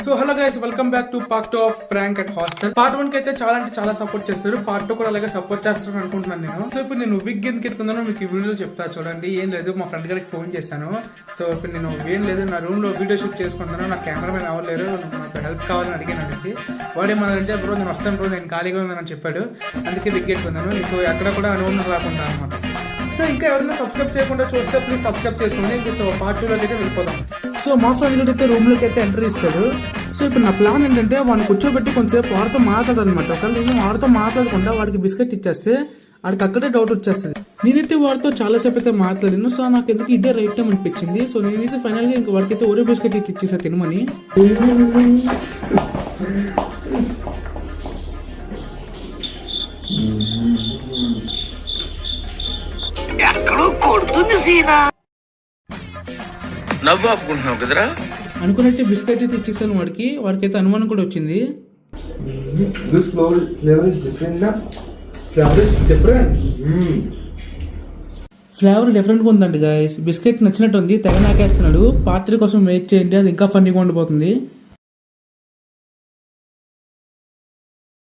So hello guys, welcome back to part 2 of prank at hostel. Part 1 కి అయితే చాలా అంటే చాలా సపోర్ట్ చేస్తారు. పార్ట్ 2 కూడా అలాగే సపోర్ట్ చేస్తారని అనుకుంటున్నాను నేను. సో ఇప్పుడు నేను విగ్ ఎందుకు ఎట్టుకుందానో మీకు ఈ వీడియోలో చెప్తా చూడండి. ఏం లేదు, మా ఫ్రెండ్ గారికి ఫోన్ చేశాను. సో ఇప్పుడు నేను ఏం లేదు, నా రూమ్ లో వీడియో షూట్ చేసుకుంటాను. నా కెమెరామెన్ అవ్వలేరు, నాకు హెల్ప్ కావాలని అడిగానండి. వాడేమన్నారంటే బ్రో నేను వస్తాను బ్రో, నేను ఖాళీగా ఉందని చెప్పాడు. అందుకే విగ్ ఎట్టుకున్నాను. సో ఎక్కడ కూడా అనుభవం రాకుండా అనమాట. సో ఇంకా ఎవరైనా సబ్స్క్రైబ్ చేయకుండా చూస్తే ప్లీజ్ సబ్స్క్రైబ్ చేసుకోండి. సో పార్ట్ 2 లోకి అయితే వెళ్ళిపోదాం. సో మా ఫ్రెండ్ అయితే రూమ్ లోకి అయితే ఎంటర్ ఇస్తాడు. సో ఇప్పుడు నా ప్లాన్ ఏంటంటే వాడిని కూర్చోబెట్టి కొంచెంసేపు వాడితో మాట్లాడనమాట. ఒకవేళ నేను వాడితో మాట్లాడకుండా వాడికి బిస్కెట్ ఇచ్చేస్తే వాడికి అక్కడే డౌట్ వచ్చేస్తుంది. నేనైతే వాడితో చాలాసేపు అయితే మాట్లాడాను. సో నాకు ఎందుకు ఇదే రైట్ టైం అనిపించింది. సో నేనైతే ఫైనల్గా ఇంకా వాడికైతే ఒరే బిస్కెట్ ఇచ్చేసా తినమని. ఎక్కడో కొడుతుంది సీనా. నవ్వు ఆపుకుంటున్నావు కదరా అనుకున్నట్టు బిస్కెట్ అయితే ఇచ్చేసాను వాడికి. వాడికైతే అనుమానం కూడా వచ్చింది. ఫ్లేవర్ డిఫరెంట్గా ఉందండి గాయస్. బిస్కెట్ నచ్చినట్టు ఉంది, తెగ నాకేస్తున్నాడు. పార్ట్ 3 కోసం వెయిట్ చేయండి, అది ఇంకా ఫన్నీగా ఉండిపోతుంది.